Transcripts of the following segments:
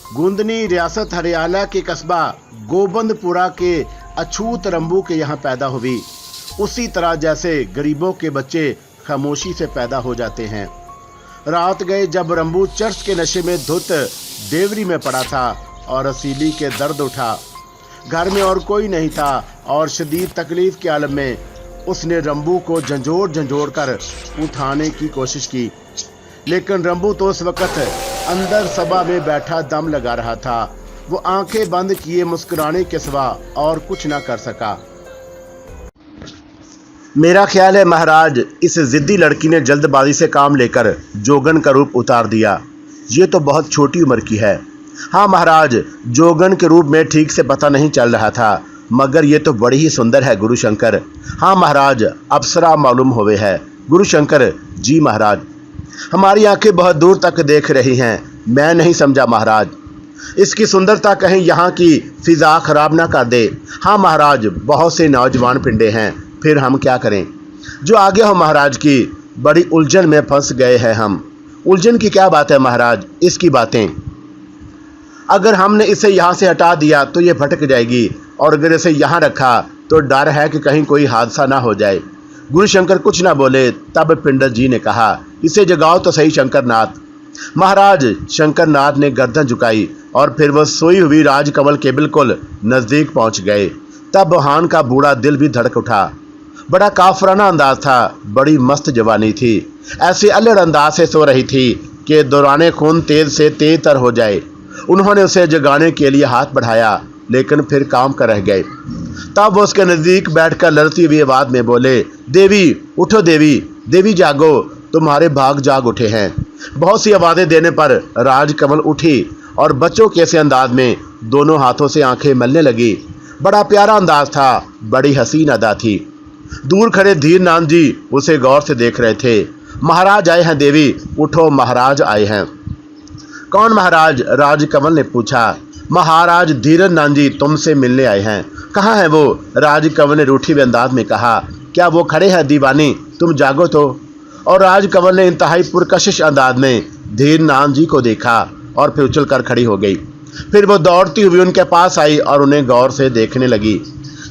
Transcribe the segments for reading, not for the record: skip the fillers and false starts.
गुंदनी रियासत हरियाणा के कस्बा गोबंदपुरा के अछूत रंबू के यहाँ पैदा हुई। उसी तरह जैसे गरीबों के बच्चे खामोशी से पैदा हो जाते हैं। रात गए जब रंबू चर्च के नशे में धुत देवरी में पड़ा था और रसीली के दर्द उठा। घर में और कोई नहीं था और शदीद तकलीफ के आलम में उसने रंबू को झंझोड़ कर उठाने की कोशिश की, लेकिन रंबू तो उस वक्त अंदर सभा में बैठा दम लगा रहा था। वो आंखें बंद किए मुस्कुराने के सिवा और कुछ ना कर सका। मेरा ख्याल है महाराज, इस जिद्दी लड़की ने जल्दबाजी से काम लेकर जोगन का रूप उतार दिया। ये तो बहुत छोटी उम्र की है। हाँ महाराज, जोगन के रूप में ठीक से पता नहीं चल रहा था, मगर ये तो बड़ी ही सुंदर है गुरुशंकर। हाँ महाराज, अप्सरा मालूम होवे है। गुरुशंकर जी महाराज, हमारी आंखें बहुत दूर तक देख रही हैं। मैं नहीं समझा महाराज, इसकी सुंदरता कहीं यहाँ की फिजा खराब ना कर दे। हाँ महाराज, बहुत से नौजवान पिंडे हैं, फिर हम क्या करें? जो आगे हो महाराज की बड़ी उलझन में फंस गए हैं हम। उलझन की क्या बात है महाराज? इसकी बातें, अगर हमने इसे यहाँ से हटा दिया तो ये भटक जाएगी, और अगर इसे यहाँ रखा तो डर है कि कहीं कोई हादसा ना हो जाए। गुरुशंकर कुछ ना बोले। तब पिंडर जी ने कहा, इसे जगाओ तो सही शंकरनाथ। महाराज शंकरनाथ ने गर्दन झुकाई और फिर वह सोई हुई राजकमल के बिल्कुल नजदीक पहुंच गए। तब बहान का बूढ़ा दिल भी धड़क उठा। बड़ा काफराना अंदाज था, बड़ी मस्त जवानी थी। ऐसे अल्लड़ अंदाज से सो रही थी कि दौराने खून तेज से तेज तर हो जाए। उन्होंने उसे जगाने के लिए हाथ बढ़ाया, लेकिन फिर काम कर रह गए। तब वो उसके नजदीक बैठकर लड़ती हुई आवाज में बोले, देवी उठो, देवी देवी जागो, तुम्हारे भाग जाग उठे हैं। बहुत सी आवाजें देने पर राजकमल उठी और बच्चों के से अंदाज में दोनों हाथों से आंखें मलने लगी। बड़ा प्यारा अंदाज था, बड़ी हसीन अदा थी। दूर खड़े धीर नाम जी उसे गौर से देख रहे थे। महाराज आए हैं देवी, उठो, महाराज आए हैं। कौन महाराज? राजकमल ने पूछा। महाराज धीरन नान जी तुमसे मिलने आए हैं। कहाँ है वो? राजकमल ने रूठी हुए अंदाज में कहा। क्या वो खड़े हैं दीवानी? तुम जागो तो। और राजकमल ने इंतहाई पुरकशिश अंदाज में धीर नान जी को देखा और फिर उछलकर खड़ी हो गई। फिर वो दौड़ती हुई उनके पास आई और उन्हें गौर से देखने लगी।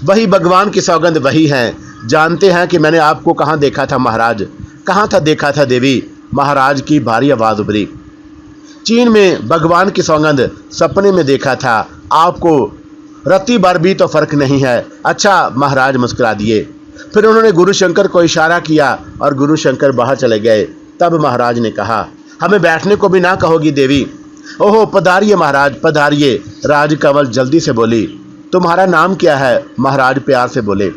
वही भगवान की सौगंध वही हैं। जानते हैं कि मैंने आपको कहाँ देखा था महाराज? कहाँ था देखा था देवी? महाराज की भारी आवाज उभरी। चीन में भगवान की सौगंध सपने में देखा था आपको, रत्ती भर भी तो फर्क नहीं है। अच्छा, महाराज मुस्कुरा दिए। फिर उन्होंने गुरुशंकर को इशारा किया और गुरुशंकर बाहर चले गए। तब महाराज ने कहा, हमें बैठने को भी ना कहोगी देवी? ओहो, पधारिए महाराज, पधारिए। राजकमल जल्दी से बोली। तुम्हारा नाम क्या है? महाराज प्यार से बोले।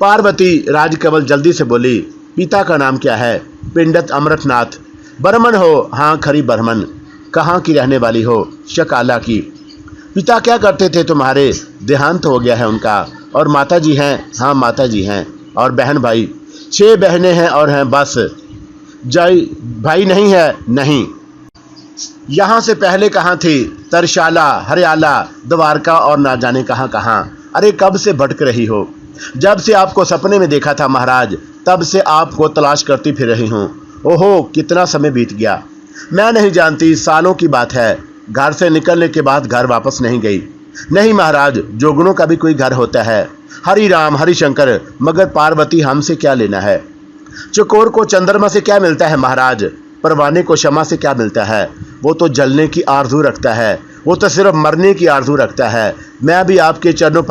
पार्वती। राजकमल जल्दी से बोली। पिता का नाम क्या है? पिंडत अमृतनाथ। ब्राह्मण हो? हाँ, खरी ब्राह्मण। कहाँ की रहने वाली हो? शकाला की। पिता क्या करते थे तुम्हारे? देहांत हो गया है उनका। और माता जी हैं? हाँ, माता जी हैं। और बहन भाई? 6 बहनें हैं और हैं बस। जय भाई नहीं है? नहीं। यहाँ से पहले कहाँ थी? तरशाला, हरियाला, द्वारका और ना जाने कहाँ कहाँ। अरे कब से भटक रही हो? जब से आपको सपने में देखा था महाराज, तब से आपको तलाश करती फिर रही हूँ। ओहो, कितना समय बीत गया। मैं नहीं जानती, सालों की बात है। घर से निकलने के बाद घर वापस नहीं गई। नहीं महाराज, जोगनों का भी कोई घर होता है। हरि राम हरि शंकर, मगर पार्वती हमसे क्या लेना है? चकोर को चंद्रमा से क्या मिलता है महाराज? परवाने को शमा से क्या मिलता है? वो तो जलने की आरजू रखता है, वो तो सिर्फ मरने की आरजू रखता है। मैं भी आपके चरणों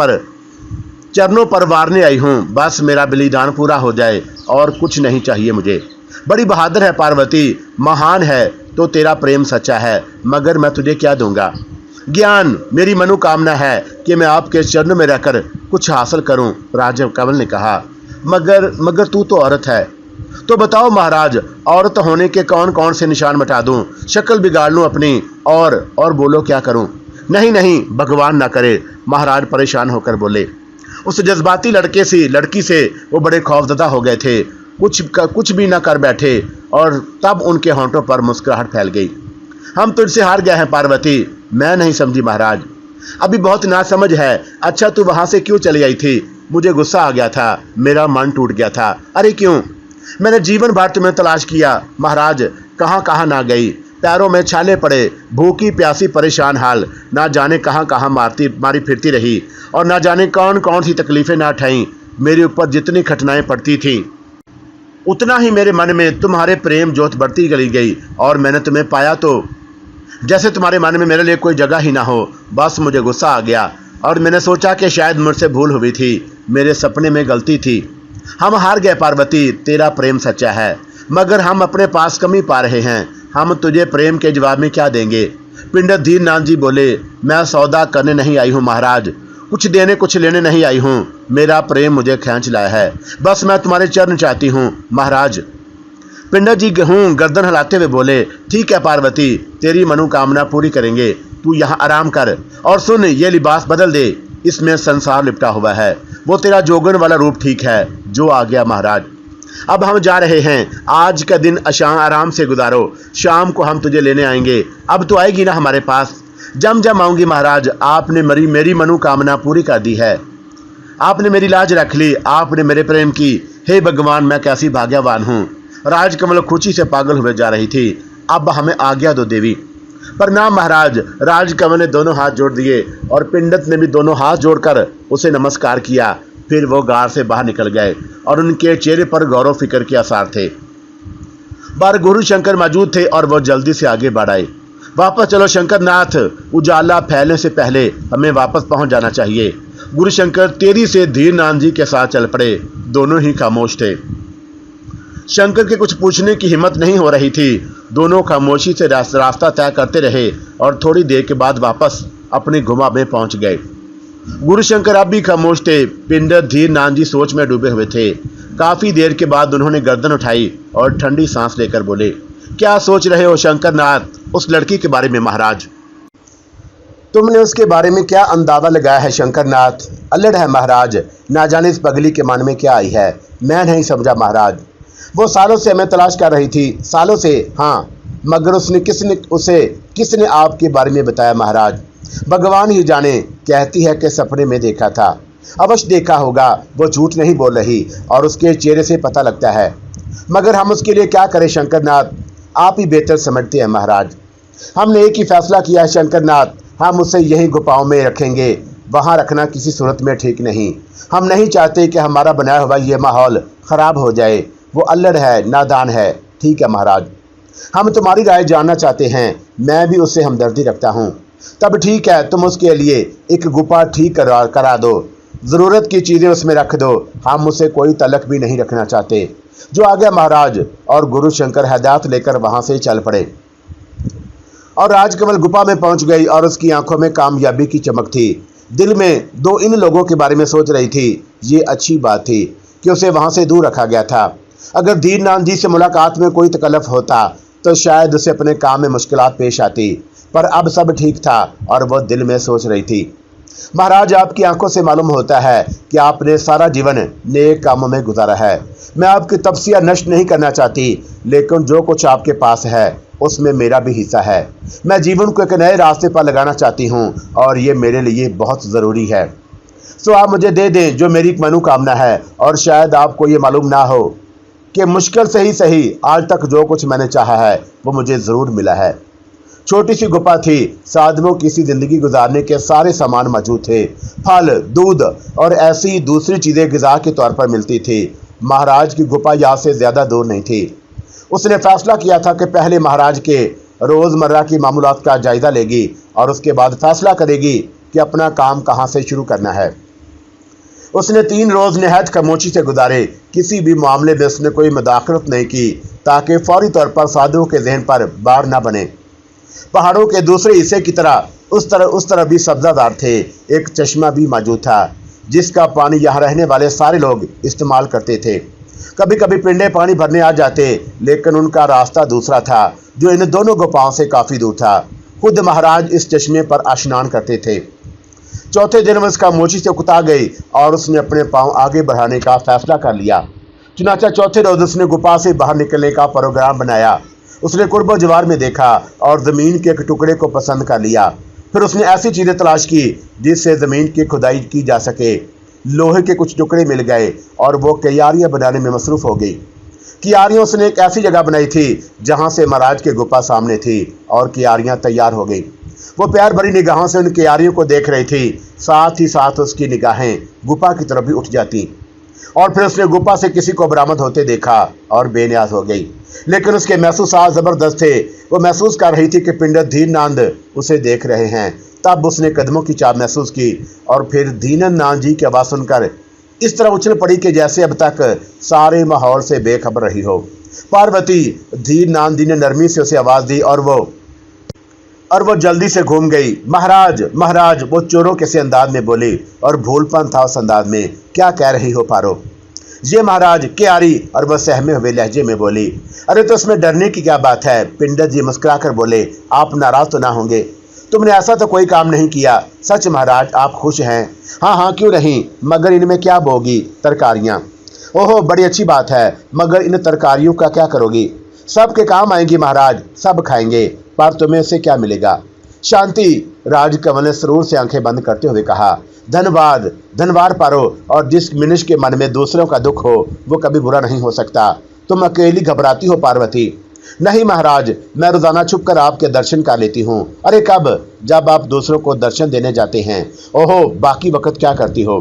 पर वारने आई हूँ। बस मेरा बलिदान पूरा हो जाए और कुछ नहीं चाहिए मुझे। बड़ी बहादुर है पार्वती, महान है, तो तेरा प्रेम सच्चा है, मगर मैं तुझे क्या दूंगा? ज्ञान। मेरी मनोकामना है कि मैं आपके चरणों में रहकर कुछ हासिल करूं। राजकमल ने कहा। मगर तू तो औरत है। तो बताओ महाराज, औरत होने के कौन कौन से निशान मिटा दूं? शक्ल बिगाड़ लूं अपनी और बोलो क्या करूं? नहीं नहीं, भगवान ना करे। महाराज परेशान होकर बोले। उस जज्बाती लड़की से वो बड़े खौफजदा हो गए थे। कुछ भी ना कर बैठे और तब उनके होंठों पर मुस्कुराहट फैल गई। हम तुझसे हार गए हैं पार्वती। मैं नहीं समझी महाराज, अभी बहुत नासमझ है। अच्छा, तू वहां से क्यों चली आई थी? मुझे गुस्सा आ गया था, मेरा मन टूट गया था। अरे क्यों? मैंने जीवन भर तुम्हें तलाश किया महाराज, कहाँ कहाँ ना गई। पैरों में छाले पड़े, भूखी प्यासी परेशान हाल, ना जाने कहाँ कहाँ मारी फिरती रही और ना जाने कौन कौन सी तकलीफ़ें ना उठाईं। मेरे ऊपर जितनी कठिनाइयाँ पड़ती थीं उतना ही मेरे मन में तुम्हारे प्रेम जोत बढ़ती गली गई और मैंने तुम्हें पाया तो जैसे तुम्हारे मन में मेरे लिए कोई जगह ही ना हो। बस मुझे गुस्सा आ गया और मैंने सोचा कि शायद मुझसे भूल हुई थी, मेरे सपने में गलती थी। हम हार गए पार्वती, तेरा प्रेम सच्चा है मगर हम अपने पास कमी पा रहे हैं। हम तुझे प्रेम के जवाब में क्या देंगे? पिंडत दीननाथ जी बोले, मैं सौदा करने नहीं आई हूँ महाराज, कुछ देने कुछ लेने नहीं आई हूँ। मेरा प्रेम मुझे खींच लाया है, बस मैं तुम्हारे चरण चाहती हूँ महाराज। पिंडत जी गर्दन हिलाते हुए बोले, ठीक है पार्वती, तेरी मनोकामना पूरी करेंगे, तू यहाँ आराम कर और सुन, ये लिबास बदल दे, इसमें संसार लिपटा हुआ है। वो तेरा जोगन वाला रूप ठीक है जो आ गया महाराज। अब हम जा रहे हैं, आज का दिन आराम से गुजारो, शाम को हम तुझे लेने आएंगे। अब तो आएगी ना हमारे पास? जम जम आऊंगी महाराज, आपने मेरी मनोकामना पूरी कर दी है, आपने मेरी लाज रख ली, आपने मेरे प्रेम की। हे भगवान, मैं कैसी भाग्यवान हूँ। राजकमल खुशी से पागल हुए जा रही थी। अब हमें आज्ञा दो देवी। प्रणाम महाराज। राजकमल ने दोनों हाथ जोड़ दिए और पिंडत ने भी दोनों हाथ जोड़कर उसे नमस्कार किया। फिर वो गार से बाहर निकल गए और उनके चेहरे पर गौरव फिक्र के आसार थे। बाहर गुरु शंकर मौजूद थे और वो जल्दी से आगे बढ़ आए। वापस चलो शंकरनाथ, उजाला फैलने से पहले हमें वापस पहुंच जाना चाहिए। गुरु शंकर तेजी से धीरनाथ जी के साथ चल पड़े। दोनों ही खामोश थे। शंकर के कुछ पूछने की हिम्मत नहीं हो रही थी। दोनों खामोशी से रास्ता तय करते रहे और थोड़ी देर के बाद वापस अपनी गुफा में पहुंच गए। गुरु शंकर अब भी खामोश थे। पिंडत धीरनाथ जी सोच में डूबे हुए थे। काफी देर के बाद उन्होंने गर्दन उठाई और ठंडी सांस लेकर बोले, क्या सोच रहे हो शंकरनाथ? उस लड़की के बारे में महाराज। तुमने उसके बारे में क्या अंदाजा लगाया है शंकरनाथ? अल्लड़ है महाराज, ना जाने इस पगली के मन में क्या आई है, मैं नहीं समझा महाराज। वो सालों से हमें तलाश कर रही थी, सालों से। हाँ, मगर किसने आपके बारे में बताया महाराज? भगवान ही जाने, कहती है कि सपने में देखा था। अवश्य देखा होगा, वो झूठ नहीं बोल रही और उसके चेहरे से पता लगता है। मगर हम उसके लिए क्या करें शंकरनाथ? आप ही बेहतर समझते हैं महाराज। हमने एक ही फैसला किया है शंकरनाथ, हम उसे यहीं गुफाओं में रखेंगे। वहाँ रखना किसी सूरत में ठीक नहीं। हम नहीं चाहते कि हमारा बनाया हुआ ये माहौल खराब हो जाए। वो अल्लड़ है, नादान है। ठीक है महाराज, हम तुम्हारी राय जानना चाहते हैं। मैं भी उससे हमदर्दी रखता हूँ। तब ठीक है, तुम उसके लिए एक गुफा ठीक करा दो, ज़रूरत की चीज़ें उसमें रख दो। हम उसे कोई तलक भी नहीं रखना चाहते। जो आ गया महाराज। और गुरु शंकर हदायत लेकर वहाँ से चल पड़े और राजकमल गुफा में पहुँच गई और उसकी आंखों में कामयाबी की चमक थी। दिल में दो इन लोगों के बारे में सोच रही थी। ये अच्छी बात थी कि उसे वहाँ से दूर रखा गया था। अगर धीरनाथ जी से मुलाकात में कोई तकल्लुफ़ होता तो शायद उसे अपने काम में मुश्किलात पेश आती, पर अब सब ठीक था और वह दिल में सोच रही थी। महाराज, आपकी आंखों से मालूम होता है कि आपने सारा जीवन नेक कामों में गुजारा है। मैं आपकी तपस्या नष्ट नहीं करना चाहती, लेकिन जो कुछ आपके पास है उसमें मेरा भी हिस्सा है। मैं जीवन को एक नए रास्ते पर लगाना चाहती हूँ और ये मेरे लिए बहुत ज़रूरी है। सो आप मुझे दे दें जो मेरी मनोकामना है। और शायद आपको ये मालूम ना हो कि मुश्किल से ही सही आज तक जो कुछ मैंने चाहा है वो मुझे ज़रूर मिला है। छोटी सी गुफा थी, साधुओं की सी जिंदगी गुजारने के सारे सामान मौजूद थे। फल, दूध और ऐसी दूसरी चीज़ें ग़िज़ा के तौर पर मिलती थी। महाराज की गुफा यहाँ से ज़्यादा दूर नहीं थी। उसने फैसला किया था कि पहले महाराज के रोज़मर्रा की मामूलात का जायज़ा लेगी और उसके बाद फैसला करेगी कि अपना काम कहाँ से शुरू करना है। उसने 3 रोज़ नहायत खामोशी से गुजारे। किसी भी मामले में उसने कोई मुदाखलत नहीं की ताकि फौरी तौर पर साधुओं के जहन पर बार न बने। पहाड़ों के दूसरे हिस्से की तरह उस तरह भी सब्जादार थे। एक चश्मा भी मौजूद था जिसका पानी यहाँ रहने वाले सारे लोग इस्तेमाल करते थे। कभी कभी पिंडे पानी भरने आ जाते, लेकिन उनका रास्ता दूसरा था जो इन दोनों गुफाओं से काफ़ी दूर था। खुद महाराज इस चश्मे पर स्नान करते थे। चौथे दिन वह खामोशी से उकता गई और उसने अपने पांव आगे बढ़ाने का फैसला कर लिया। चुनाचा चौथे रोज उसने गुफा से बाहर निकलने का प्रोग्राम बनाया। उसने कुर्बो जवार में देखा और ज़मीन के एक टुकड़े को पसंद कर लिया। फिर उसने ऐसी चीज़ें तलाश की जिससे ज़मीन की खुदाई की जा सके। लोहे के कुछ टुकड़े मिल गए और वो क्यारियाँ बनाने में मसरूफ़ हो गई। कियारियों उसने एक ऐसी जगह बनाई थी जहां से महाराज की गुफा सामने थी और कियारियां तैयार हो गई। वो प्यार भरी निगाहों से उन कियारियों को देख रही थी, साथ ही साथ उसकी निगाहें गुफा की तरफ भी उठ जाती। और फिर उसने गुफा से किसी को बरामद होते देखा और बेनियाज हो गई। लेकिन उसके महसूसात जबरदस्त थे। वो महसूस कर रही थी कि पंडित धीरनांद उसे देख रहे हैं। तब उसने कदमों की चाप महसूस की और फिर दीननाथ जी की आवाज़ सुनकर इस तरह उछल पड़ी कि जैसे अब तक सारे माहौल से बेखबर रही हो। पार्वती, धीरनाथ जी ने नरमी से उसे आवाज़ दी और वो जल्दी से घूम गई। महाराज, महाराज, वो चोरों के से अंदाज में बोली और भूलपन था उस अंदाज में। क्या कह रही हो पारो? ये महाराज क्यारी, और वह सहमे हुए लहजे में बोली। अरे तो इसमें डरने की क्या बात है? पंडित जी मुस्कुराकर बोले, आप नाराज तो ना होंगे? तुमने ऐसा तो कोई काम नहीं किया। सच महाराज, आप खुश हैं? हाँ हाँ, क्यों नहीं, मगर इनमें क्या बोगी? तरकारियाँ। ओहो, बड़ी अच्छी बात है, मगर इन तरकारियों का क्या करोगी? सबके काम आएंगी महाराज, सब खाएंगे, पर तुम्हें इससे क्या मिलेगा? शांति, राजकमल ने सरूर से आंखें बंद करते हुए कहा। धन्यवाद, धन्यवाद पारो। और जिस मनुष्य के मन में दूसरों का दुख हो वो कभी बुरा नहीं हो सकता। तुम अकेली घबराती हो पार्वती? नहीं महाराज, मैं रोजाना छुप कर आपके दर्शन कर लेती हूँ। अरे कब? जब आप दूसरों को दर्शन देने जाते हैं। ओहो, बाकी वक्त क्या करती हो?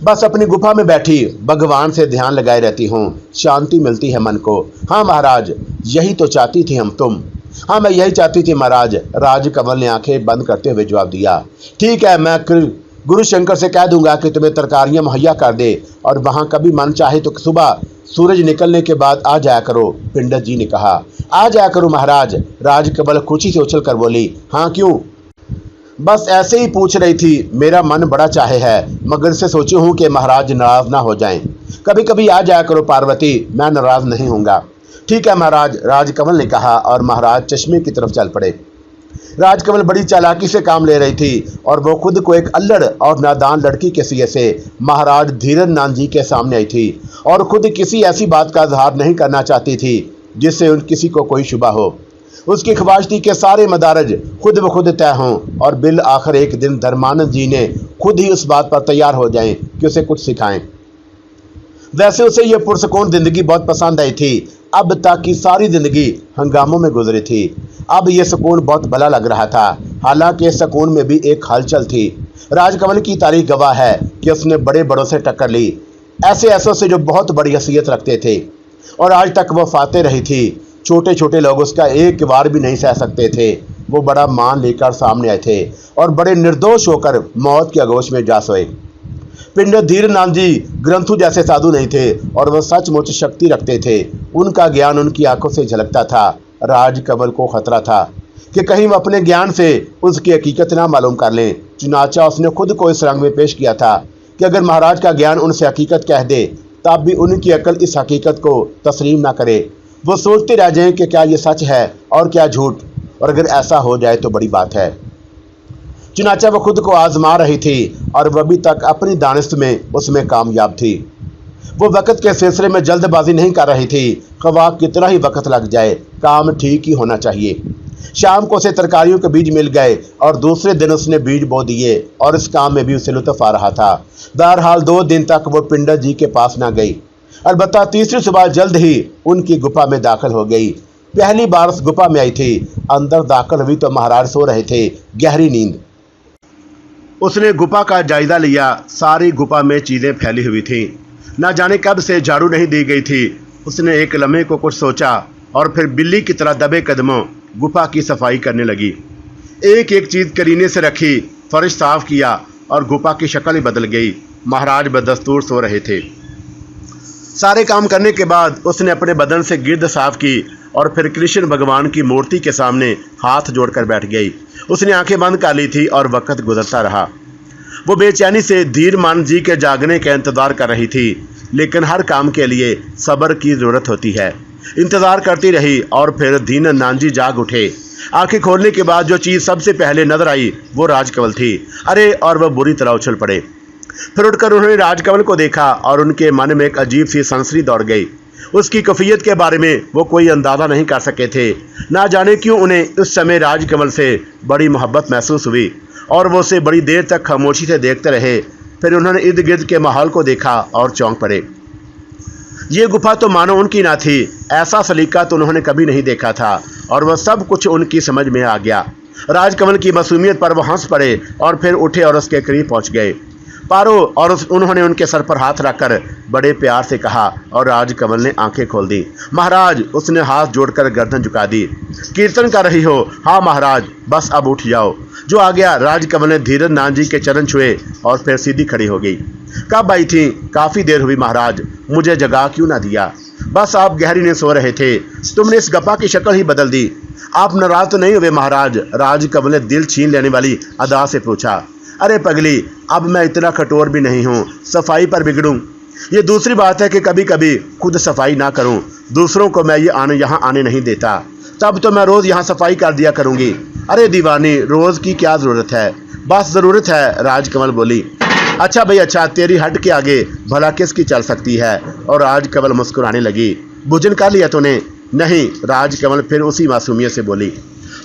बस अपनी गुफा में बैठी भगवान से ध्यान लगाए रहती हूँ, शांति मिलती है मन को। हाँ महाराज, यही तो चाहती थी हम तुम। हाँ, मैं यही चाहती थी महाराज, राजकमल ने आंखें बंद करते हुए जवाब दिया। ठीक है, मैं गुरु शंकर से कह दूंगा कि तुम्हें तरकारियां मुहैया कर दे और वहां कभी मन चाहे तो सुबह सूरज निकलने के बाद आ जाया करो। पंडित जी ने कहा। आ जाया करो महाराज, राजकमल खुशी से उछल कर बोली। हाँ क्यों? बस ऐसे ही पूछ रही थी। मेरा मन बड़ा चाहे है, मगर से सोची हूँ कि महाराज नाराज ना हो जाएं। कभी कभी आ जाया करो पार्वती, मैं नाराज नहीं होऊंगा। ठीक है महाराज, राजकमल ने कहा और महाराज चश्मे की तरफ चल पड़े। राजकमल बड़ी चालाकी से काम ले रही थी और वो खुद को एक अल्लड़ और नादान लड़की के सिए से महाराज धीरनाथ जी के सामने आई थी और खुद किसी ऐसी बात का इजहार नहीं करना चाहती थी जिससे उन किसी को कोई शुबा हो। उसकी ख्वाहिश थी कि सारे मदारज खुद ब खुद तय हों और बिल आखिर एक दिन धर्मानंद जी ने खुद ही उस बात पर तैयार हो जाएं कि उसे कुछ सिखाएं। वैसे उसे यह पुरसकून जिंदगी बहुत पसंद आई थी। अब तक की सारी जिंदगी हंगामों में गुजरी थी, अब यह सुकून बहुत भला लग रहा था। हालांकि इस सुकून में भी एक हलचल थी। राजकमल की तारीख गवाह है कि उसने बड़े बड़ों से टक्कर ली, ऐसे ऐसों से जो बहुत बड़ी हैसियत रखते थे, और आज तक वो फाते रही थी। छोटे छोटे लोग उसका एक वार भी नहीं सह सकते थे। वो बड़ा मान लेकर सामने आए थे और बड़े निर्दोष होकर मौत के आगोश में जा सोए। पंडित धीरनाथ जी ग्रंथु जैसे साधु नहीं थे और वह सचमुच शक्ति रखते थे। उनका ज्ञान उनकी आंखों से झलकता था। राजकमल को खतरा था कि कहीं वह अपने ज्ञान से उसकी हकीकत ना मालूम कर लें। चुनाचा उसने खुद को इस रंग में पेश किया था कि अगर महाराज का ज्ञान उनसे हकीकत कह दे तब भी उनकी अकल इस हकीकत को तस्लीम ना करे। वो सोचते रह जाएं कि क्या ये सच है और क्या झूठ, और अगर ऐसा हो जाए तो बड़ी बात है। चुनाचा वह खुद को आजमा रही थी और वह अभी तक अपनी दानिश में उसमें कामयाब थी। वो वक़्त के सिलसिले में जल्दबाजी नहीं कर रही थी। ख्वाह कितना ही वक्त लग जाए, काम ठीक ही होना चाहिए। शाम को उसे तरकारियों के बीज मिल गए और दूसरे दिन उसने बीज बो दिए और इस काम में भी उसे लुत्फ आ रहा था। बहरहाल 2 दिन तक वो पंडित जी के पास ना गई। अलबत्ता तीसरी सुबह जल्द ही उनकी गुफा में दाखिल हो गई। पहली बार उस गुफा में आई थी। अंदर दाखिल हुई तो महाराज सो रहे थे, गहरी नींद। उसने गुफा का जायजा लिया। सारी गुफा में चीज़ें फैली हुई थीं। ना जाने कब से झाड़ू नहीं दी गई थी। उसने एक लम्हे को कुछ सोचा और फिर बिल्ली की तरह दबे कदमों गुफा की सफाई करने लगी। एक एक चीज़ करीने से रखी, फर्श साफ किया और गुफा की शक्ल ही बदल गई। महाराज बदस्तूर सो रहे थे। सारे काम करने के बाद उसने अपने बदन से गिर्द साफ की और फिर कृष्ण भगवान की मूर्ति के सामने हाथ जोड़कर बैठ गई। उसने आंखें बंद कर ली थी और वक्त गुजरता रहा। वो बेचैनी से धीरमान जी के जागने का इंतज़ार कर रही थी, लेकिन हर काम के लिए सब्र की ज़रूरत होती है। इंतज़ार करती रही और फिर दीननाथ जी जाग उठे। आंखें खोलने के बाद जो चीज़ सबसे पहले नजर आई वो राजकमल थी। अरे, और वह बुरी तरह उछल पड़े। फिर उठकर उन्होंने राजकमल को देखा और उनके मन में एक अजीब सी सनसनी दौड़ गई। उसकी कैफियत के बारे में वो कोई अंदाज़ा नहीं कर सके थे। ना जाने क्यों उन्हें उस समय राजकमल से बड़ी मोहब्बत महसूस हुई और वो उसे बड़ी देर तक खामोशी से देखते रहे। फिर उन्होंने इर्द गिर्द के माहौल को देखा और चौंक पड़े। ये गुफा तो मानो उनकी ना थी, ऐसा सलीका तो उन्होंने कभी नहीं देखा था और वह सब कुछ उनकी समझ में आ गया। राजकमल की मासूमियत पर वो हंस पड़े और फिर उठे और उसके करीब पहुंच गए। पारो और उन्होंने उनके सर पर हाथ रखकर बड़े प्यार से कहा और राजकमल ने आंखें खोल दी। महाराज, उसने हाथ जोड़कर गर्दन झुका दी। कीर्तन कर रही हो? हाँ महाराज, बस अब उठ जाओ। जो आ गया। राजकमल ने धीरज नाथ जी के चरण छुए और फिर सीधी खड़ी हो गई। कब आई थी? काफ़ी देर हुई महाराज। मुझे जगा क्यों ना दिया? बस आप गहरी नींद सो रहे थे, तुमने इस गप्पा की शक्ल ही बदल दी। आप नाराज तो नहीं हुए महाराज? राजकमल ने दिल छीन लेने वाली अदा से पूछा। अरे पगली, अब मैं इतना कठोर भी नहीं हूँ सफाई पर बिगड़ूं। ये दूसरी बात है कि कभी कभी खुद सफाई ना करूँ, दूसरों को मैं यहाँ आने नहीं देता। तब तो मैं रोज़ यहाँ सफाई कर दिया करूँगी। अरे दीवानी, रोज़ की क्या ज़रूरत है? बस ज़रूरत है, राजकमल बोली। अच्छा भाई अच्छा, तेरी हट के आगे भला किसकी चल सकती है? और राजकमल मुस्कुराने लगी। भोजन कर लिया तूने? नहीं, राजकमल फिर उसी मासूमियत से बोली।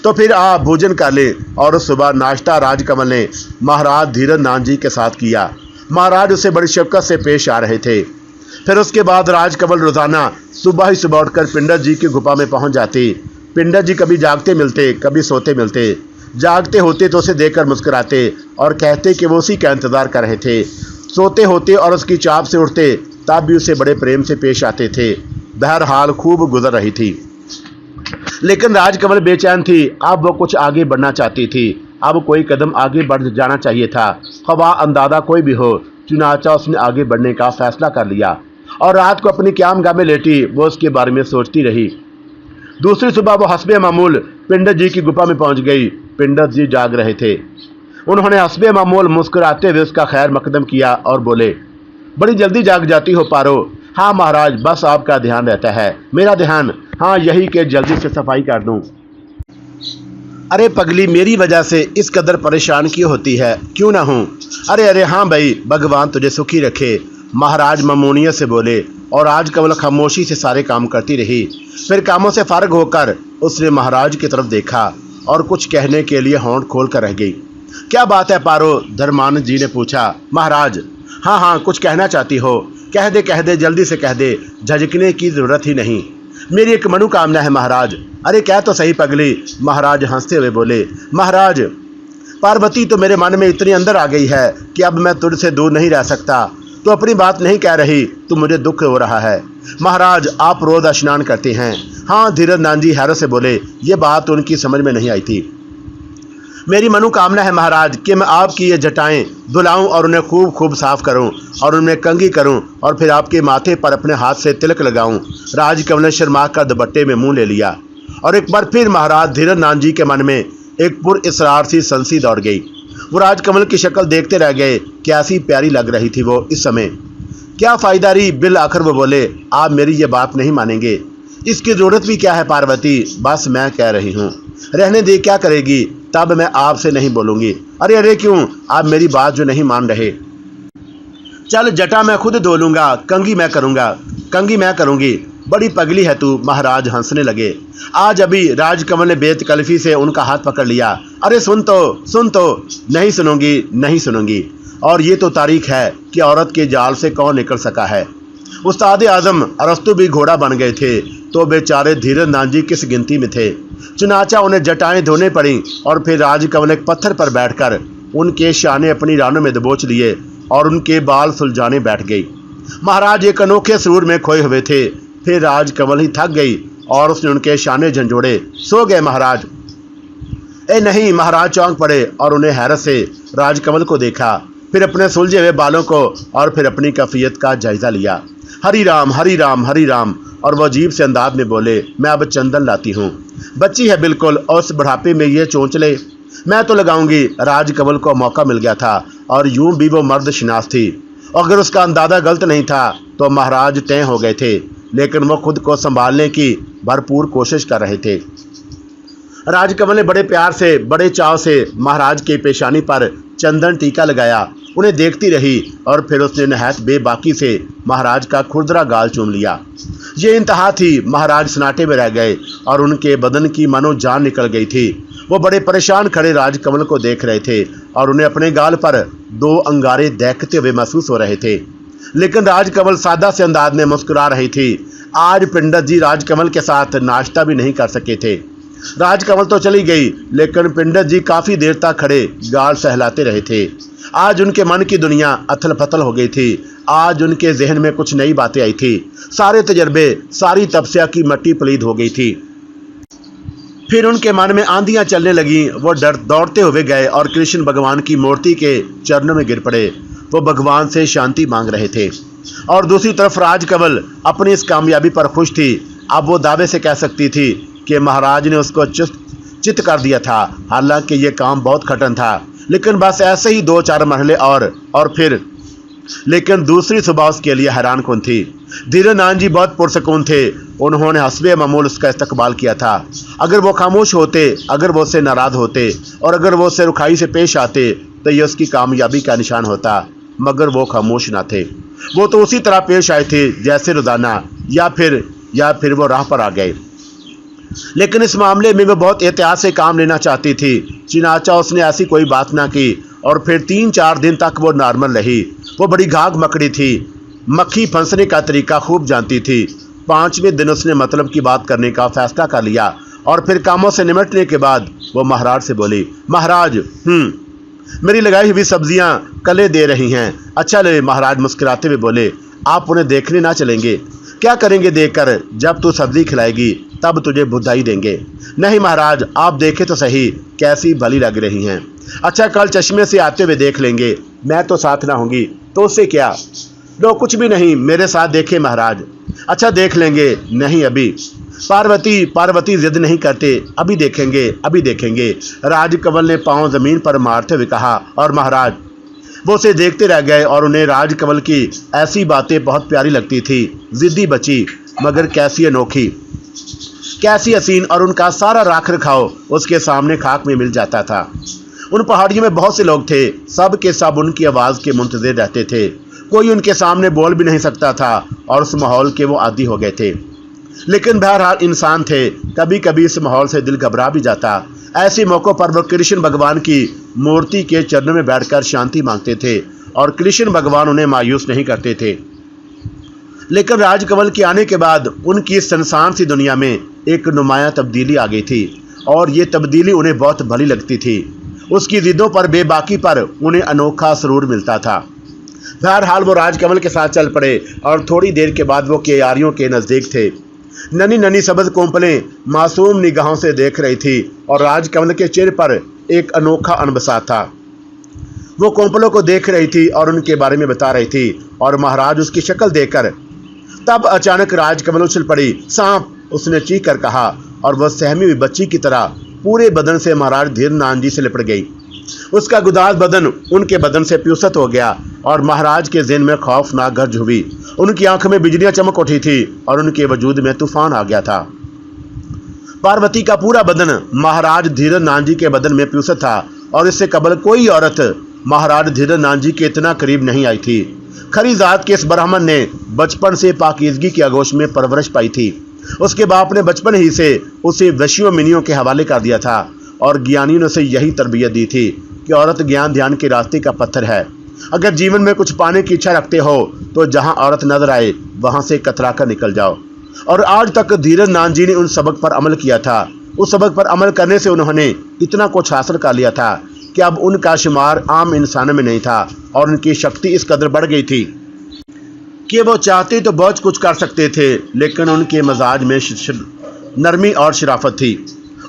तो फिर आप भोजन कर ले। और सुबह नाश्ता राजकमल ने महाराज धीरज नाथ जी के साथ किया। महाराज उसे बड़ी शफ़क़त से पेश आ रहे थे। फिर उसके बाद राजकमल रोज़ाना सुबह ही सुबह उठकर पिंडर जी की गुफा में पहुंच जाते। पिंडर जी कभी जागते मिलते, कभी सोते मिलते। जागते होते तो उसे देखकर मुस्कुराते और कहते कि वो उसी का इंतज़ार कर रहे थे। सोते होते और उसकी चाप से उठते तब भी उसे बड़े प्रेम से पेश आते थे। बहरहाल खूब गुजर रही थी, लेकिन राजकमल बेचैन थी। अब वो कुछ आगे बढ़ना चाहती थी। अब कोई कदम आगे बढ़ जाना चाहिए था, ख्वाह अंदाजा कोई भी हो। चुनाचा उसने आगे बढ़ने का फैसला कर लिया और रात को अपनी क़यामगाह में लेटी वो उसके बारे में सोचती रही। दूसरी सुबह वो हस्बे मामूल पिंडर जी की गुफा में पहुंच गई। पिंडर जी जाग रहे थे। उन्होंने हस्बे मामूल मुस्कुराते हुए उसका खैर मकदम किया और बोले, बड़ी जल्दी जाग जाती हो पारो? हाँ महाराज, बस आपका ध्यान रहता है। मेरा ध्यान? हाँ, यही कि जल्दी से सफाई कर दूं। अरे पगली, मेरी वजह से इस कदर परेशान क्यों होती है? क्यों ना हूँ? अरे अरे हाँ भाई, भगवान तुझे सुखी रखे, महाराज मामूनियत से बोले। और राजकमल खामोशी से सारे काम करती रही। फिर कामों से फारग होकर उसने महाराज की तरफ देखा और कुछ कहने के लिए होंठ खोल कर रह गई। क्या बात है पारो? धर्मानंद जी ने पूछा। महाराज, हाँ हाँ, कुछ कहना चाहती हो? कह दे, जल्दी से कह दे, झिझकने की ज़रूरत ही नहीं। मेरी एक मनोकामना है महाराज। अरे क्या तो सही पगली, महाराज हंसते हुए बोले। महाराज, पार्वती तो मेरे मन में इतनी अंदर आ गई है कि अब मैं तुझसे दूर नहीं रह सकता। तो अपनी बात नहीं कह रही तो मुझे दुख हो रहा है। महाराज, आप रोज़ स्नान करते हैं? हाँ, धीरज नाथ जी हैरत से बोले। ये बात उनकी समझ में नहीं आई थी। मेरी मनोकामना है महाराज कि मैं आपकी ये जटाएं धुलाऊं और उन्हें खूब खूब साफ करूं और उनमें कंघी करूं और फिर आपके माथे पर अपने हाथ से तिलक लगाऊं। राजकमल ने शर्मा कर दुपट्टे में मुंह ले लिया और एक बार फिर महाराज धीरज नाथ जी के मन में एक पुरअसरार सी संसी दौड़ गई। वो राजकमल की शक्ल देखते रह गए। कैसी प्यारी लग रही थी वो इस समय। क्या फ़ायदा रही? बिल आखिर वो बोले, आप मेरी ये बात नहीं मानेंगे। इसकी ज़रूरत भी क्या है पार्वती? बस मैं कह रही हूँ। रहने दे, क्या करेगी? तब मैं आपसे नहीं बोलूँगी। अरे अरे क्यों? आप मेरी बात जो नहीं मान रहे। चल, जटा मैं खुद धो लूँगा, कंघी मैं करूँगी। बड़ी पगली है तू। महाराज हंसने लगे। आज अभी राजकमल ने बेतकल्फी से उनका हाथ पकड़ लिया। अरे सुन तो। नहीं सुनूंगी। और ये तो तारीख है कि औरत के जाल से कौन निकल सका है। उस्ताद आजम अरस्तु भी घोड़ा बन गए थे तो बेचारे धीरज नाथ जी किस गिनती में थे। चुनाचा उन्हें जटाएं धोने पड़ी और फिर राजकमल एक पत्थर पर बैठकर उनके शाने अपनी रानों में दबोच लिए और उनके बाल सुलझाने बैठ गई। महाराज एक अनोखे सुरूर में खोए हुए थे। फिर राजकमल ही थक गई और उसने उनके शाने झंझोड़े। सो गए महाराज? ए नहीं। महाराज चौंक पड़े और उन्हें हैरत से राजकमल को देखा, फिर अपने सुलझे हुए बालों को और फिर अपनी कैफियत का जायजा लिया। हरी राम हरी राम हरी राम। और वह अजीब से अंदाज में बोले, मैं अब चंदन लाती हूँ। बच्ची है बिल्कुल और उस बुढ़ापे में ये चोंचले मैं तो लगाऊंगी। राजकमल को मौका मिल गया था और यूं भी वो मर्द शिनास थी। अगर उसका अंदाज़ा गलत नहीं था तो महाराज तय हो गए थे, लेकिन वो खुद को संभालने की भरपूर कोशिश कर रहे थे। राजकमल ने बड़े प्यार से बड़े चाव से महाराज की पेशानी पर चंदन टीका लगाया। उन्हें देखती रही और फिर उसने नहायत बेबाकी से महाराज का खुरदरा गाल चूम लिया। ये इंतहा थी। महाराज सन्नाटे में रह गए और उनके बदन की मानो जान निकल गई थी। वो बड़े परेशान खड़े राजकमल को देख रहे थे और उन्हें अपने गाल पर दो अंगारे देखते हुए महसूस हो रहे थे। लेकिन राजकमल सादा से अंदाज में मुस्कुरा रही थी। आज पंडित जी राजकमल के साथ नाश्ता भी नहीं कर सके थे। राजकमल तो चली गई, लेकिन पंडित जी काफी देर तक खड़े गाल सहलाते रहे थे। आज उनके मन की दुनिया अथल पथल हो गई थी। आज उनके जहन में कुछ नई बातें आई थी। सारे तजर्बे, सारी तपस्या की मट्टी पलीद हो गई थी। फिर उनके मन में आंधियां चलने लगी। वो दौड़ते हुए गए और कृष्ण भगवान की मूर्ति के चरणों में गिर पड़े। वो भगवान से शांति मांग रहे थे। और दूसरी तरफ राजकमल अपनी इस कामयाबी पर खुश थी। अब वो दावे से कह सकती थी कि महाराज ने उसको चित कर दिया था। हालांकि ये काम बहुत कठिन था, लेकिन बस ऐसे ही 2-4 मरहले और फिर। लेकिन दूसरी सुबह उसके लिए हैरान कौन थी। धीरेन्द्र नाथ जी बहुत पुरसकून थे। उन्होंने हस्बे मामूल उसका इस्तकबाल किया था। अगर वो खामोश होते, अगर वो उससे नाराज होते और अगर वो उससे रुखाई से पेश आते तो ये उसकी कामयाबी का निशान होता। मगर वो खामोश ना थे। वो तो उसी तरह पेश आए थे जैसे रोजाना, या फिर वो राह पर आ गए। लेकिन इस मामले में वो बहुत एहतियात से काम लेना चाहती थी। चुनाचा उसने ऐसी कोई बात ना की और फिर 3-4 दिन तक वो नॉर्मल रही। वो बड़ी घाघ मकड़ी थी, मक्खी फंसने का तरीका खूब जानती थी। 5वें दिन उसने मतलब की बात करने का फैसला कर लिया और फिर कामों से निमटने के बाद वो महाराज से बोली, महाराज मेरी लगाई हुई सब्जियां कले दे रही हैं। अच्छा ले। महाराज मुस्कुराते हुए बोले, आप उन्हें देखने ना चलेंगे? क्या करेंगे देखकर? जब तू सब्जी खिलाएगी तब तुझे बुधाई देंगे। नहीं महाराज, आप देखें तो सही कैसी भली लग रही हैं। अच्छा, कल चश्मे से आते हुए देख लेंगे। मैं तो साथ ना होंगी तो उससे क्या? लो कुछ भी नहीं, मेरे साथ देखे महाराज। अच्छा देख लेंगे। नहीं अभी। पार्वती जिद नहीं करते, अभी देखेंगे। राजकमल ने पांव जमीन पर मारते हुए कहा। और महाराज वो उसे देखते रह गए और उन्हें राजकमल की ऐसी बातें बहुत प्यारी लगती थी। जिद्दी बची, मगर कैसी अनोखी, कैसी हसीन, और उनका सारा राख रखाव उसके सामने खाक में मिल जाता था। उन पहाड़ियों में बहुत से लोग थे। सब के सब उनकी आवाज़ के मुंतज़िर रहते थे। कोई उनके सामने बोल भी नहीं सकता था और उस माहौल के वो आदी हो गए थे। लेकिन बहरहाल इंसान थे, कभी कभी इस माहौल से दिल घबरा भी जाता। ऐसे मौक़ों पर वो कृष्ण भगवान की मूर्ति के चरणों में बैठकर शांति मांगते थे और कृष्ण भगवान उन्हें मायूस नहीं करते थे। लेकिन राजकमल के आने के बाद उनकी सुनसान सी दुनिया में एक नुमायां तब्दीली आ गई थी और ये तब्दीली उन्हें बहुत भली लगती थी। उसकी जिद्दों पर, बेबाकी पर उन्हें अनोखा सुरूर मिलता था। बहरहाल वो राजकमल के साथ चल पड़े और थोड़ी देर के बाद वो क्यारियों के नज़दीक थे। ननी ननी सबज कोंपलें मासूम निगाहों से देख रही थी और राजकमल के चेहरे पर एक अनोखा अनबसा था। वो कोंपलों को देख रही थी और उनके बारे में बता रही थी और महाराज उसकी शक्ल देखकर। तब अचानक राजकमल उछल पड़ी। सांप! उसने चीख कर कहा और वह सहमी हुई बच्ची की तरह पूरे बदन से महाराज धीरेन्द्र नाथ जी से लिपट गई। उसका गुदाज बदन उनके बदन से प्यूसत हो गया और महाराज के ज़हन में खौफनाक गरज हुई। उनकी आंखों में बिजलियां चमक उठी थी और उनके वजूद में तूफान आ गया था। पार्वती का पूरा बदन महाराज धीरेन्द्र नाथ जी के बदन में प्यूसत था और इससे कबल कोई औरत महाराज धीरेन्द्र नाथ जी के इतना करीब नहीं आई थी। खरी जात के इस ब्राह्मण ने बचपन से पाकीज़गी की आगोश में परवरिश पाई थी। उसके बाप ने बचपन ही से उसे वशियों मिनियों के हवाले कर दिया था और ज्ञानियों ने उसे यही तरबियत दी थी कि औरत ज्ञान ध्यान के रास्ते का पत्थर है। अगर जीवन में कुछ पाने की इच्छा रखते हो तो जहां औरत नजर आए वहां से कतरा कर निकल जाओ। और आज तक धीरेन्द्र नाथ जी ने उन सबक पर अमल किया था। उस सबक पर अमल करने से उन्होंने इतना कुछ हासिल कर लिया था कि अब उनका शुमार आम इंसानों में नहीं था और उनकी शक्ति इस कदर बढ़ गई थी कि वो चाहते तो बहुत कुछ कर सकते थे, लेकिन उनके मजाज में नरमी और शराफत थी।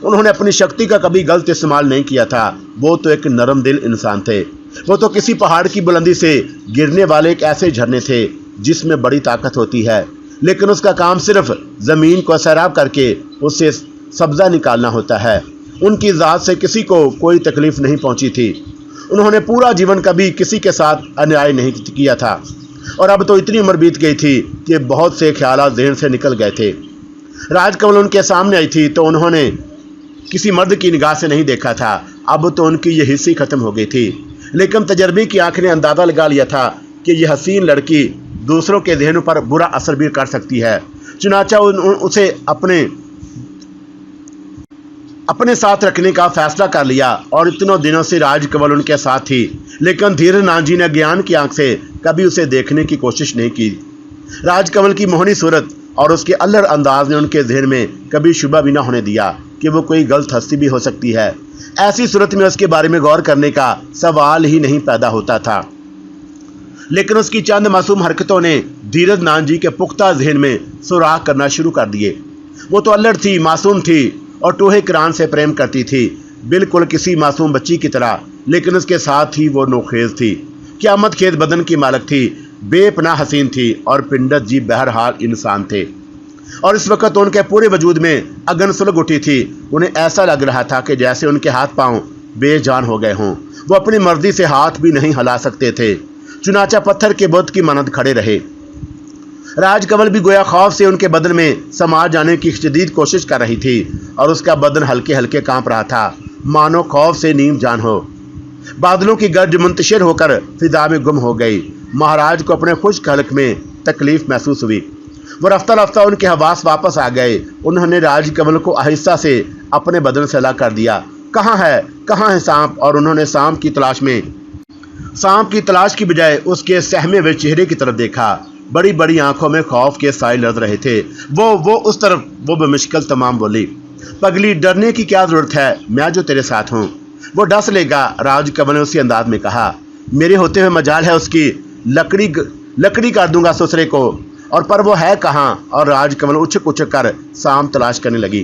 उन्होंने अपनी शक्ति का कभी गलत इस्तेमाल नहीं किया था। वो तो एक नरम दिल इंसान थे। वो तो किसी पहाड़ की बुलंदी से गिरने वाले एक ऐसे झरने थे जिसमें बड़ी ताकत होती है, लेकिन उसका काम सिर्फ ज़मीन को सैराब करके उससे सब्ज़ा निकालना होता है। उनकी ज़ात से किसी को कोई तकलीफ नहीं पहुंची थी। उन्होंने पूरा जीवन कभी किसी के साथ अन्याय नहीं किया था और अब तो इतनी उम्र बीत गई थी कि बहुत से ख्यालात ज़हन से निकल गए थे। राजकमल उनके सामने आई थी तो उन्होंने किसी मर्द की निगाह से नहीं देखा था। अब तो उनकी यह हिस्सी खत्म हो गई थी, लेकिन तजर्बे की आंख ने अंदाज़ा लगा लिया था कि यह हसीन लड़की दूसरों के जहनों पर बुरा असर भी कर सकती है। चुनाचा उसे अपने साथ रखने का फैसला कर लिया और इतनों दिनों से राजकमल उनके साथ थी, लेकिन धीरज नाथ जी ने ज्ञान की आंख से कभी उसे देखने की कोशिश नहीं की। राजकमल की मोहनी सूरत और उसके अल्लड़ अंदाज ने उनके जहन में कभी शुबा भी न होने दिया कि वो कोई गलत हस्ती भी हो सकती है। ऐसी सूरत में उसके बारे में गौर करने का सवाल ही नहीं पैदा होता था, लेकिन उसकी चंद मासूम हरकतों ने धीरज नाथ जी के पुख्ता जहन में सुराग करना शुरू कर दिए। वो तो अल्लड़ थी, मासूम थी और टूहे किरान से प्रेम करती थी, बिल्कुल किसी मासूम बच्ची की तरह, लेकिन उसके साथ ही वो नोखेज थी, क़यामत खेज बदन की मालक थी, बेपनाह हसीन थी और पिंडत जी बहरहाल इंसान थे। और इस वक्त उनके पूरे वजूद में अगन सुलग उठी थी। उन्हें ऐसा लग रहा था कि जैसे उनके हाथ पांव बेजान हो गए हों। वो अपनी मर्जी से हाथ भी नहीं हिला सकते थे, चुनाचा पत्थर के बुत की मानद खड़े रहे। राजकमल भी गोया खौफ से उनके बदन में समा जाने की शदीद कोशिश कर रही थी और उसका बदन हल्के हल्के कांप रहा था, मानो खौफ से नीम जान हो। बादलों की गर्ज मुंतशिर होकर फिजा में गुम हो गई। महाराज को अपने खुश्क हलक में तकलीफ महसूस हुई। वो रफ्ता रफ्ता उनके हवास वापस आ गए। उन्होंने राजकमल को आहिस्ता से अपने बदन से अलग कर दिया। कहाँ है सांप? और उन्होंने सांप की तलाश की बजाय उसके सहमे हुए चेहरे की तरफ देखा। बड़ी बड़ी आंखों में खौफ के साए लड़ रहे थे। वो उस तरफ वो बेमुश्किल तमाम बोली, पगली डरने की क्या जरूरत है, मैं जो तेरे साथ हूँ। वो डस लेगा, राजकमल ने उसी अंदाज में कहा। मेरे होते हुए मजाल है उसकी, लकड़ी कर दूंगा ससुरे को। और पर वो है कहाँ? और राजकमल उछक उछक कर सांप तलाश करने लगी।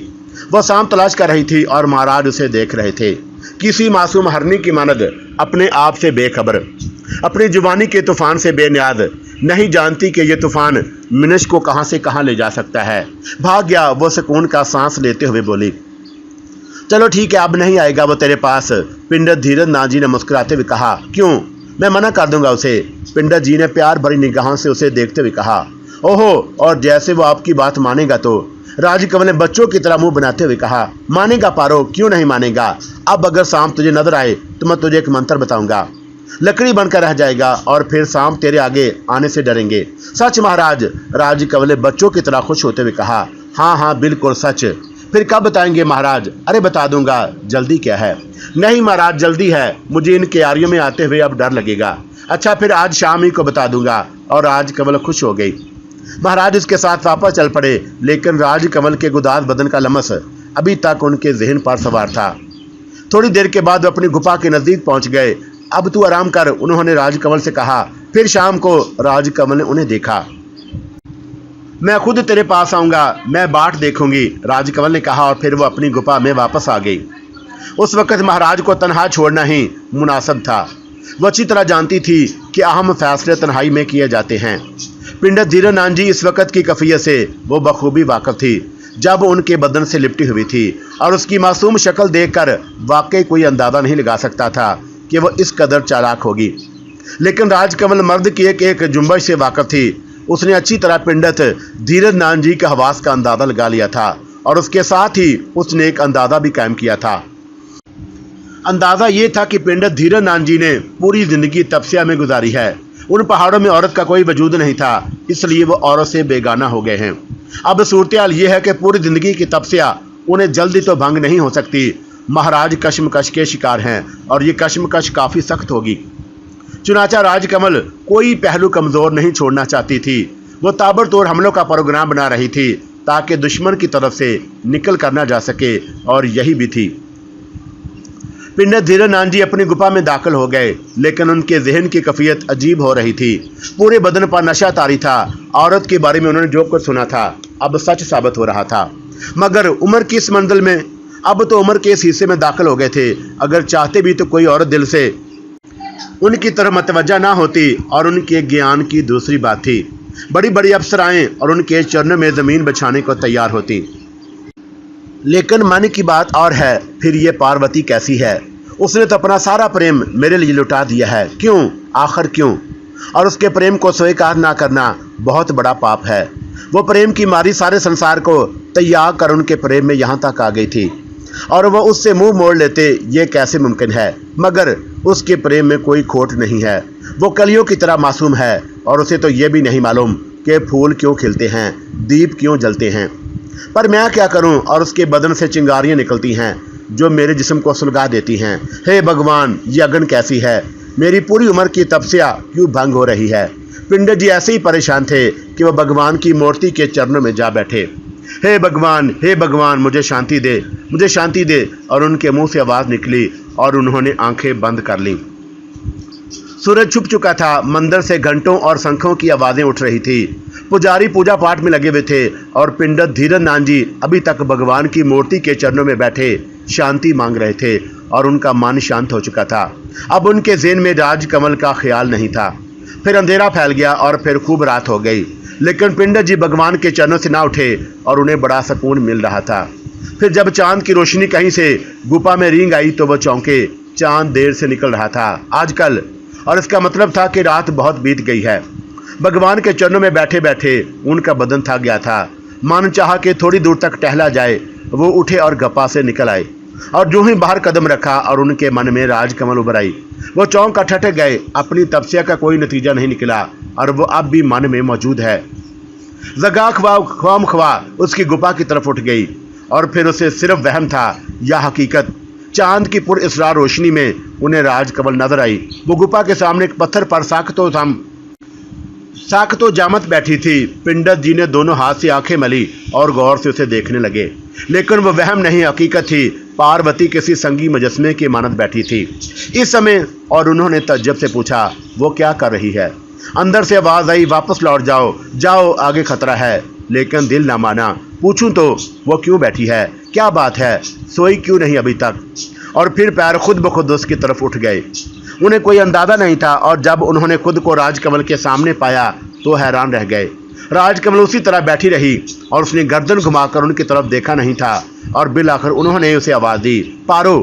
वो सांप तलाश कर रही थी और महाराज उसे देख रहे थे, किसी मासूम हरनी की मानद, अपने आप से बेखबर, अपनी जुबानी के तूफान से बेनियाज, नहीं जानती कि ये तूफान मिनश को कहाँ से कहाँ ले जा सकता है। भाग गया। वो सुकून का सांस लेते हुए बोली, चलो ठीक है, अब नहीं आएगा वो तेरे पास। पिंडत धीरज नाथ जी ने मुस्कुराते हुए कहा। क्यों? मैं मना कर दूंगा उसे। पिंडत जी ने प्यार भरी निगाहों से उसे देखते हुए कहा। ओहो, और जैसे वो आपकी बात मानेगा तो? राजकमल ने बच्चों की तरह मुंह बनाते हुए कहा। मानेगा पारो, क्यों नहीं मानेगा? अब अगर सांप तुझे नजर आए तो मैं तुझे एक मंत्र बताऊंगा, लकड़ी बनकर रह जाएगा और फिर सांप तेरे आगे आने से डरेंगे। सच महाराज? राजकमल ने बच्चों की तरह खुश होते हुए कहा। हाँ बिल्कुल सच। फिर कब बताएंगे महाराज? अरे बता दूंगा, जल्दी क्या है? नहीं महाराज, जल्दी है, मुझे इन क्यारियों में आते हुए अब डर लगेगा। अच्छा फिर आज शाम ही को बता दूंगा। और राजकमल खुश हो गई। महाराज इसके साथ वापस चल पड़े, लेकिन राजकमल के गुदाज बदन का लमस अभी तक उनके जहन पर सवार था। थोड़ी देर के बाद वो अपनी गुफा के नजदीक पहुंच गए। अब तू आराम कर, उन्होंने राजकमल से कहा। फिर शाम को राजकमल ने उन्हें देखा। मैं खुद तेरे पास आऊंगा, मैं बाट देखूंगी, राजकमल ने कहा और फिर वो अपनी गुफा में वापस आ गई। उस वक्त महाराज को तन्हा छोड़ना ही मुनासिब था। वो अच्छी तरह जानती थी कि अहम फैसले तन्हाई में किए जाते हैं। पिंडत धीरज नाथ जी इस वक्त की कैफियत से वो बखूबी वाकिफ थी, जब उनके बदन से लिपटी हुई थी, और उसकी मासूम शक्ल देखकर वाकई कोई अंदाजा नहीं लगा सकता था कि वो इस कदर चालाक होगी। लेकिन राजकमल मर्द की एक जुम्बश से वाकिफ थी। उसने अच्छी तरह पिंडत धीरज नाथ जी के हवास का अंदाजा लगा लिया था और उसके साथ ही उसने एक अंदाजा भी कायम किया था। अंदाजा ये था कि पिंडत धीरज नाथ जी ने पूरी जिंदगी तपस्या में गुजारी है। उन पहाड़ों में औरत का कोई वजूद नहीं था, इसलिए वो औरत से बेगाना हो गए हैं। अब सूरत हाल ये है कि पूरी जिंदगी की तपस्या उन्हें जल्दी तो भंग नहीं हो सकती। महाराज कश्मकश के शिकार हैं और ये कश्मकश काफ़ी सख्त होगी। चुनाचा राजकमल कोई पहलू कमज़ोर नहीं छोड़ना चाहती थी। वो ताबड़तोड़ हमलों का प्रोग्राम बना रही थी ताकि दुश्मन की तरफ से निकल कर ना जा सके, और यही भी थी। पिंडत धीरज नाथ जी अपनी गुफा में दाखिल हो गए, लेकिन उनके जहन की कैफियत अजीब हो रही थी। पूरे बदन पर नशा तारी था। औरत के बारे में उन्होंने जो कुछ सुना था अब सच साबित हो रहा था। मगर उम्र की इस मंजिल में अब तो उम्र के इस हिस्से में दाखिल हो गए थे। अगर चाहते भी तो कोई औरत दिल से उनकी तरफ मतवज्जा ना होती। और उनके ज्ञान की दूसरी बात थी, बड़ी बड़ी अप्सराएं और उनके चरणों में ज़मीन बिछाने को तैयार होती। लेकिन मन की बात और है। फिर ये पार्वती कैसी है? उसने तो अपना सारा प्रेम मेरे लिए लुटा दिया है। क्यों? आखिर क्यों? और उसके प्रेम को स्वीकार ना करना बहुत बड़ा पाप है। वो प्रेम की मारी सारे संसार को त्याग कर उनके प्रेम में यहाँ तक आ गई थी, और वो उससे मुंह मोड़ लेते, ये कैसे मुमकिन है? मगर उसके प्रेम में कोई खोट नहीं है। वो कलियों की तरह मासूम है, और उसे तो ये भी नहीं मालूम कि फूल क्यों खिलते हैं, दीप क्यों जलते हैं। पर मैं क्या करूं? और उसके बदन से चिंगारियां निकलती हैं। जो मेरे जिस्म को सुलगा देती हैं। हे भगवान, ये अगन कैसी है? मेरी पूरी उम्र की तपस्या क्यों भंग हो रही है? पिंडर जी ऐसे ही परेशान थे कि वह भगवान की मूर्ति के चरणों में जा बैठे। हे भगवान, मुझे शांति दे, मुझे शांति दे। और उनके मुंह से आवाज़ निकली और उन्होंने आंखें बंद कर लीं। सूरज छुप चुका था। मंदिर से घंटों और शंखों की आवाज़ें उठ रही थी। पुजारी पूजा पाठ में लगे हुए थे और पिंडर धीरन नाथ जी अभी तक भगवान की मूर्ति के चरणों में बैठे शांति मांग रहे थे और उनका मन शांत हो चुका था। अब उनके ज़हन में राजकमल का ख्याल नहीं था। फिर अंधेरा फैल गया और फिर खूब रात हो गई, लेकिन पिंडर जी भगवान के चरणों से ना उठे और उन्हें बड़ा सुकून मिल रहा था। फिर जब चांद की रोशनी कहीं से गुफा में रींग आई तो वह चौंके। चांद देर से निकल रहा था आजकल, और इसका मतलब था कि रात बहुत बीत गई है। भगवान के चरणों में बैठे बैठे उनका बदन थक गया था। मन चाहा कि थोड़ी दूर तक टहला जाए। वो उठे और गप्पा से निकल आए और जो ही बाहर कदम रखा और उनके मन में राजकमल उभर आई। वो चौंक कर ठठक गए। अपनी तपस्या का कोई नतीजा नहीं निकला और वो अब भी मन में मौजूद है। जगह ख्वाम उसकी गुफा की तरफ उठ गई और फिर उसे सिर्फ वहम था या हकीकत। चांद की पुर इसरार रोशनी में उन्हें राजकमल नजर आई। वो गुफा के सामने एक पत्थर पर साकतो जामत बैठी थी। पिंडर जी ने दोनों हाथ से आंखें मली और गौर से उसे देखने लगे, लेकिन वह वहम नहीं हकीकत थी। पार्वती किसी संगी मुजस्मे की मानत बैठी थी इस समय, और उन्होंने तज्जब से पूछा, वो क्या कर रही है? अंदर से आवाज़ आई, वापस लौट जाओ, जाओ, आगे खतरा है। लेकिन दिल ना माना। पूछूं तो वो क्यों बैठी है? क्या बात है? सोई क्यों नहीं अभी तक? और फिर पैर खुद ब खुद उसकी तरफ उठ गए। उन्हें कोई अंदाज़ा नहीं था और जब उन्होंने खुद को राजकमल के सामने पाया तो हैरान रह गए। राजकमल उसी तरह बैठी रही और उसने गर्दन घुमाकर उनकी तरफ देखा नहीं था और बिल आखिर उन्होंने उसे आवाज़ दी, पारो।